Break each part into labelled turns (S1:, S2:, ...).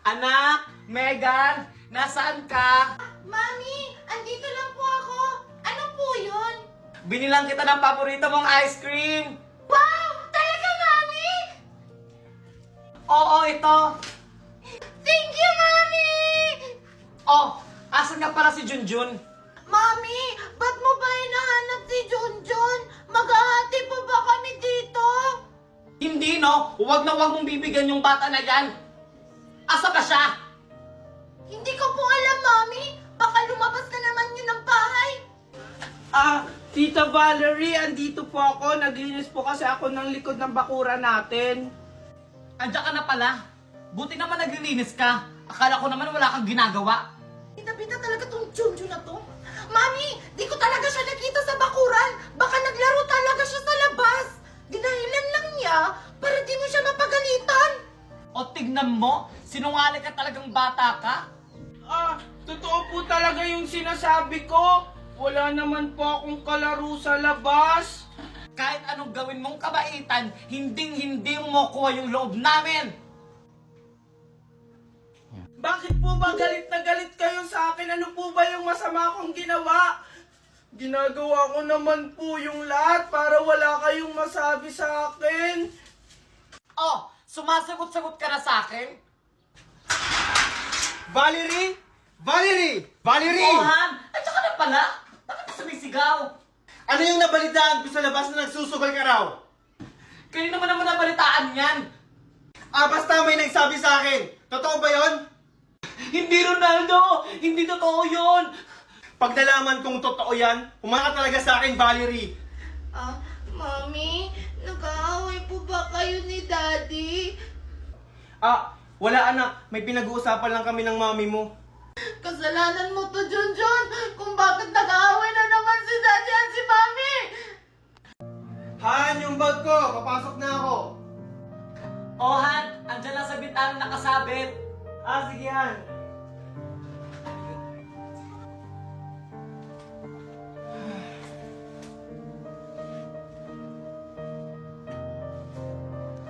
S1: Anak, Megan, nasaan ka?
S2: Mami, andito lang po ako. Ano po yun?
S1: Binilang kita ng paborito mong ice cream.
S2: Wow! Talaga, Mami?
S1: Oo, ito.
S2: Thank you, Mami!
S1: Oh, asan nga pala si Junjun?
S2: Mami, ba't mo ba hinahanap si Junjun? Maghahati po ba kami dito?
S1: Hindi, no? Huwag na huwag mong bibigyan yung bata na yan. Asa ba siya?
S2: Hindi ko po alam, Mami. Baka lumabas na naman yun ng bahay.
S3: Tita Valerie, andito po ako. Naglinis po kasi ako ng likod ng bakura natin.
S1: Andiyan ka na pala. Buti naman naglilinis ka. Akala ko naman wala kang ginagawa.
S2: Bida-bida talaga tong Junjun na to. Mami, di ko talaga siya nakita sa bakuran. Baka naglaro talaga siya sa labas. Dinahilan lang niya para di mo siya mapagalitan.
S1: O tignan mo, sinungaling ka talagang bata ka.
S3: Totoo po talaga yung sinasabi ko. Wala naman po akong kalaro sa labas.
S1: Kahit anong gawin mong kabaitan, hinding-hindi mo kuha yung loob namin.
S3: Bakit po ba galit na galit kayo sa akin? Ano po ba yung masama kong ginawa? Ginagawa ko naman po yung lahat para wala kayong masabi sa akin.
S1: Oh, sumasagot-sagot ka na sa akin?
S4: Valerie! Valerie! Valerie!
S1: Oh, Han, andiyan ka na pala. Bakit ka sumisigaw?
S4: Ano yung nabalitaan ko sa labas na nagsusugal ka raw?
S1: Kanina naman nabalitaan yan.
S4: Basta may nagsabi sa akin. Totoo ba yon?
S1: Hindi, Ronaldo! Hindi totoo yun!
S4: Pag nalaman kong totoo yan, humanga talaga sa akin, Valerie.
S2: Mami, nag-aaway po ba kayo ni Daddy?
S4: Wala anak. May pinag-uusapan lang kami ng mami mo.
S2: Kasalanan mo to, Junjun, kung bakit nag-aaway na naman si Daddy at si Mami.
S4: Han, yung bag ko. Papasok na ako.
S1: Oh, Han, andyan lang sa bintana nakasabit.
S4: Sige Han.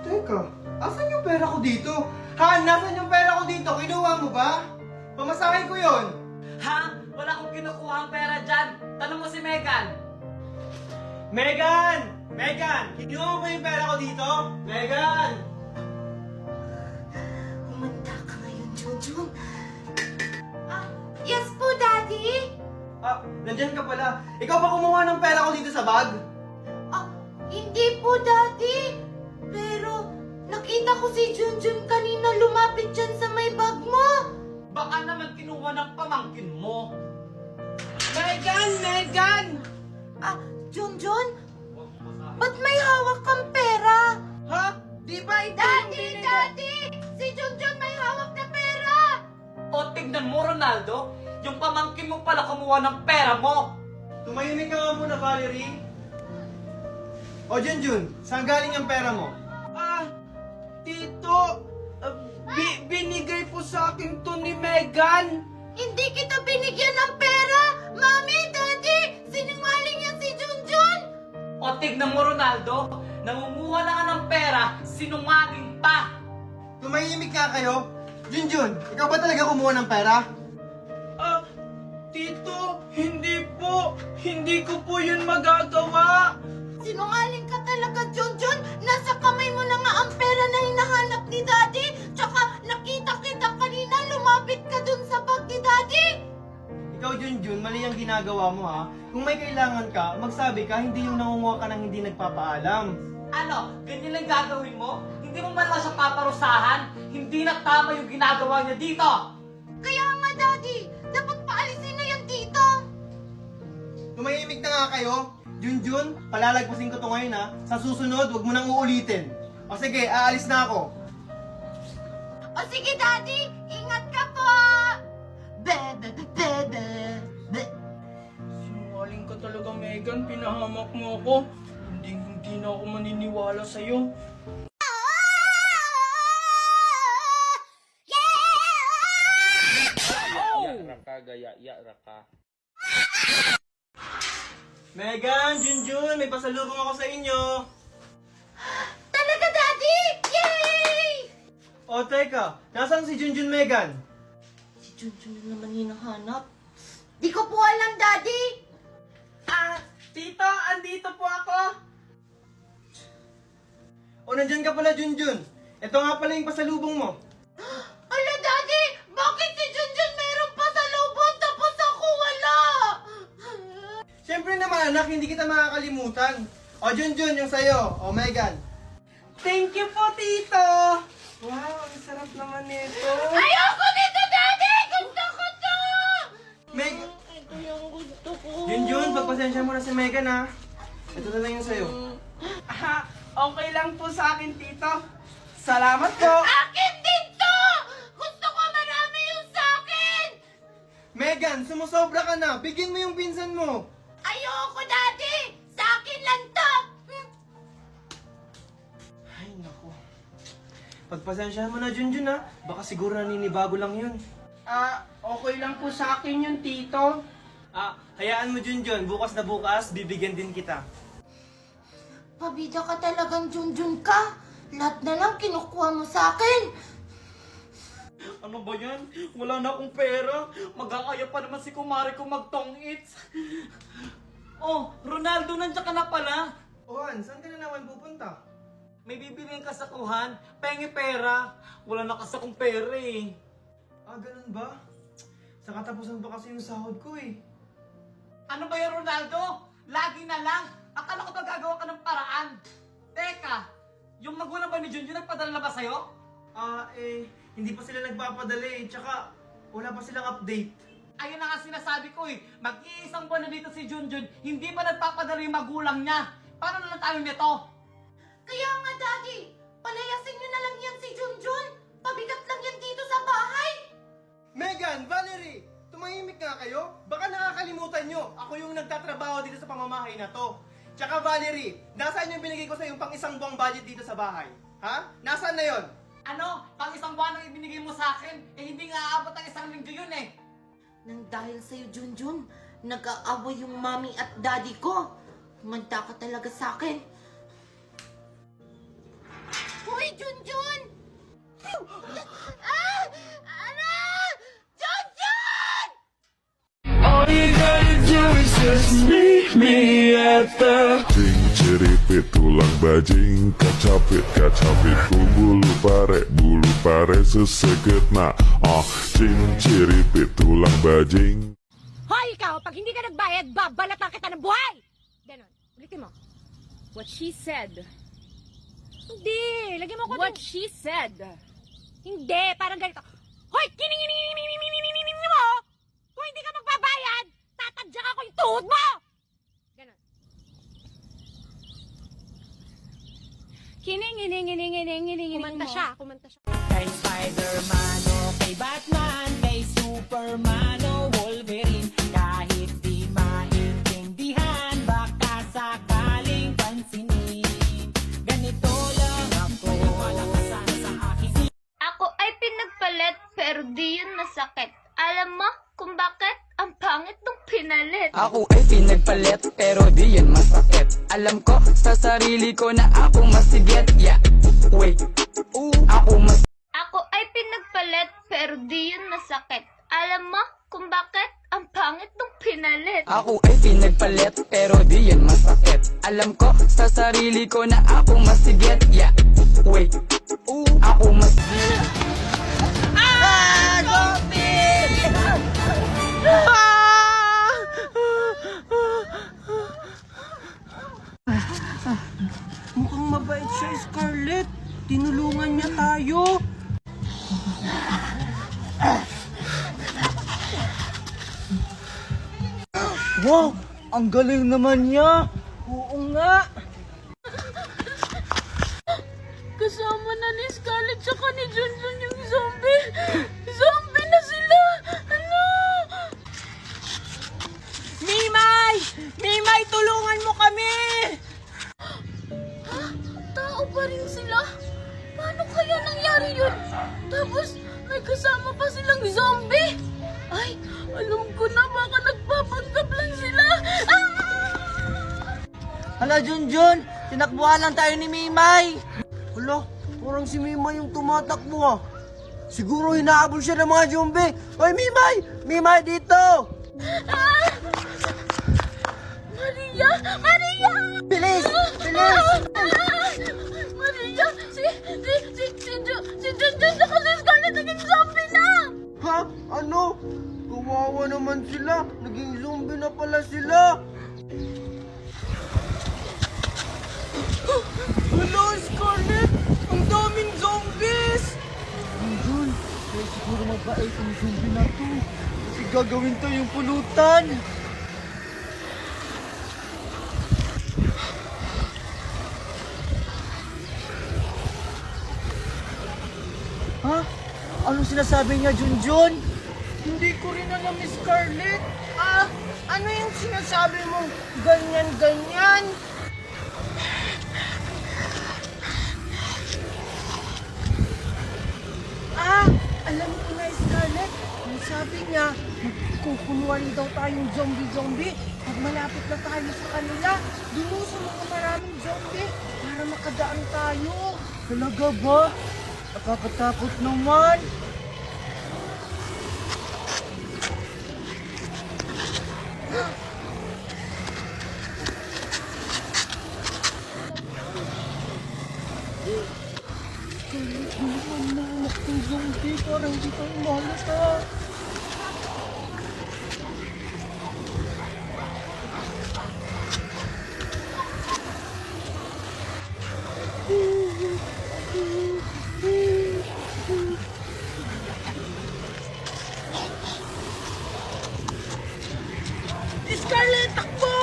S4: Teka, asan yung pera ko dito? Han, nasan yung pera ko dito? Kinuha mo ba? Pamasahin ko yon.
S1: Ha? Wala akong kinukuha ang pera dyan. Tanong mo si Megan.
S4: Megan! Megan! Kinuha mo ba yung pera ko dito? Megan!
S2: Kumanda ka ngayon, Junjun. Yes po, Daddy.
S4: Nandyan ka pala. Ikaw ba kumuha ng pera ko dito sa bag?
S2: Hindi po, Daddy. Pero, nakita ko si Junjun kanina lumapit dyan sa may bag mo.
S1: Baka naman kinuha ng pamangkin mo.
S3: Megan! Megan!
S2: Junjun? Ba't may hawak kang pera?
S3: Ha? Di ba ito yung
S2: Daddy!
S3: binigay?
S2: Daddy! Si Junjun may hawak na pera!
S1: O tignan mo, Ronaldo, yung pamangkin mo pala kumuha ng pera mo.
S4: Tumahimik ka nga muna, Valerie. O Junjun, saan galing yung pera mo?
S3: Tito, binigay po sa akin to ni Megan.
S2: Hindi kita binigyan ng pera! Mami! Daddy! Sinungaling yan si Junjun!
S1: O tignan mo, Ronaldo, nangunguha na ka ng pera, sinungaling pa.
S4: Tumahimik nga kayo. Junjun, ikaw ba talaga kumuha ng pera?
S3: Tito, hindi po. Hindi ko po yun magagawa.
S2: Sinungaling ka talaga, Junjun! Nasa kamay mo na nga ang pera na hinahanap ni Daddy! Tsaka nakita kita kanina, lumapit ka dun sa bag ni Daddy!
S4: Ikaw, Junjun, mali ang ginagawa mo ha. Kung may kailangan ka, magsabi ka, hindi yung nangunguha ka ng hindi nagpapaalam.
S1: Ano, ganyan lang gagawin mo? Hindi mo man lang siya paparusahan? Hindi na tama yung ginagawa niya dito!
S2: Kaya nga, Daddy! Dapat paalisin na yan dito!
S4: Tumahimik na nga kayo. Junjun, palalagpasin ko to ngayon ha. Sa susunod, wag mo nang uulitin. O sige, aalis na ako.
S2: O sige, Daddy! Ingat ka po!
S3: Sinungaling ka talaga, Megan. Pinahamak mo ako. Hindi na ako maniniwala sa'yo.
S4: Megan, Junjun, may pasalubong ako sa inyo.
S2: Talaga, Daddy! Yay!
S4: O teka, nasaan si Junjun Megan?
S2: Si Junjun na naman hinahanap. Di ko po alam, Daddy!
S3: Tito, andito po ako.
S4: O nandyan ka pala, Junjun. Ito nga pala yung pasalubong mo.
S2: Ala, Daddy! Bakit si Junjun meron pa sa lubon tapos ako wala?
S4: Siyempre naman anak, hindi kita makakalimutan. O Junjun, yung sayo. O Megan.
S3: Thank you po, Tito. Wow, ang sarap naman nito.
S2: Ayoko nito, Daddy! Gusto ko to!
S4: Meg!
S2: Ito yung gusto ko.
S4: Junjun, pagpasensya mo na si Megan ha. Ito na lang yung sayo.
S3: Okay lang po sa akin, Tito. Salamat po.
S2: Akin din to! Gusto ko marami yung sa akin!
S4: Megan, sumusobra ka na. Bigyan mo yung pinsan mo.
S2: Ayoko, Daddy! Sa akin lang to!
S4: Ay, naku. Pagpasensya mo na, Junjun ha. Baka siguro naninibago lang yun.
S3: Okay lang po sa akin yun, Tito.
S4: Hayaan mo, Junjun. Bukas na bukas, bibigyan din kita.
S2: Pabida ka talagang Junjun ka. Lahat na lang kinukuha mo sa akin.
S1: Ano ba yan? Wala na akong pera. Mag-aaya pa naman si kumari ko mag-tong-its. Oh, Ronaldo, nandiyan ka na pala.
S4: Ohan, saan ka na naman pupunta?
S1: May bibiliin ka sa kuhan, pengi pera. Wala na kasi akong pera eh.
S4: Ganun ba? Sa katapusan pa kasi yung sahod ko eh.
S1: Ano ba yan, Ronaldo? Lagi na lang. Akala ko ba gagawa ka ng paraan? Teka, yung magulang ba ni Junjun nagpadala na ba sa'yo?
S4: Hindi pa sila nagpapadala eh. Tsaka, wala pa silang update.
S1: Ayun na nga sinasabi ko eh. Mag-iisang buwan na dito si Junjun, hindi pa nagpapadala yung magulang niya. Paano na lang tayo nito?
S2: Kaya nga, Daddy, palayasin niyo na lang yan si Junjun. Pabigat lang yan dito sa bahay.
S4: Megan, Valerie, tumahimik nga kayo. Baka nakakalimutan nyo, ako yung nagtatrabaho dito sa pamamahay na to. Tsaka Valerie, nasaan yung binigay ko sa yung pang isang buwang budget dito sa bahay? Ha? Nasaan na yon?
S1: Ano? Pang isang buwan ang ibinigay mo sa akin, eh hindi nga aabot ang isang linggo yun eh.
S2: Nang dahil sa'yo, Junjun, nag-aaway yung mommy at daddy ko. Manda ka talaga sa akin. Hoy, Junjun! Ano? Junjun!
S5: All you gotta do is just meet me at the
S6: Ceripit tulang bajing kacapit bulu pare seseget na ceripit tulang bajing.
S7: Hoy, ikaw! Pag hindi ka nagbayad, babalatan kita ng buhay! Ganon. Ulitin mo. What she said. Hindi! Lagyan mo ko What she said. Hindi! Parang ganito. Hoy! Kining mo! Kung hindi ka magbabayad, tatadyak ako yung tuhod mo! Ganon. Kining. Kumanta siya.
S8: Kay Spider-Man o kay Batman, kay Superman o Wolverine, kahit di maintindihan, baka sakaling pansinin. Ganito lang ako, wala ka sana sa akin.
S9: Ako ay pinagpalit pero di yun masakit. Alam mo kung bakit? Ang pangit nung pinalit.
S8: Ako ay pinagpalit pero di yun masakit. Alam ko sa sarili ko na ako masigit. Yeah, wait, ako mas...
S9: Ako ay pinagpalit pero di yun masakit. Alam mo kung bakit? Ang pangit nung pinalit.
S8: Ako ay pinagpalit pero di yun masakit. Alam ko sa sarili ko na ako masigit. Yeah, wait, ako mas...
S3: Mukhang mabait siya, Scarlett. Tinulungan niya tayo.
S4: Wow! Ang galing naman niya!
S3: Oo nga.
S7: Kasama na ni Scarlett tsaka ni Junjun yung zombie. Zombie na sila! Ano?
S3: Mimay! Mimay, tulungan mo kami!
S7: Tao pa rin sila? Paano kaya nangyari yun? Tapos may kasama pa silang zombie? Ay, alam ko na baka nagpapanggap lang sila.
S3: Hala, Junjun! Tinakbuhan lang tayo ni Mimay! Hulo, puro Parang si Mimay yung tumatakbo ah. Siguro hinahabol siya ng mga zombie. Hoy, Mimay! Mimay, dito!
S9: Maria! Maria!
S3: Bilis! Bilis!
S9: Maria! Si Junjun saka si Scarlett naging zombie na!
S3: Ha? Ano? Kawawa naman sila. Naging zombie na pala sila. Hello, Scarlett! Ang daming zombies! Jun, kaya siguro mabait ang zombie na to. Kasi gagawin to yung pulutan. Ha? Anong sinasabi niya, Junjun? Hindi ko rin alam, Miss Scarlett. Ano yung sinasabi mo? Ganyan-ganyan? Alam ko na, Scarlett. Ang sabi niya, magkukunuan daw tayong zombie-zombie. Pag malapit na tayo sa kanila, dun sa mga maraming zombie para makadaan tayo. Talaga ba? Nakakatakot naman. Nanak ng zombie, parang hindi tayo malata. Scarlett, takbo!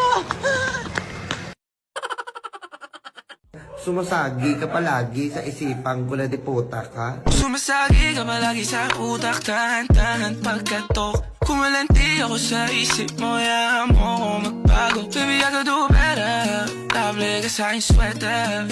S10: Sumasagi ka palagi sa isipang gula de puta ka.
S5: Sumasagi ka palagi sa utak, tahan-tahan pagkatok. Kumalanti ako sa isip mo, yahan mo ako magbago. Baby, I could do better. Table ka sa aking sweater.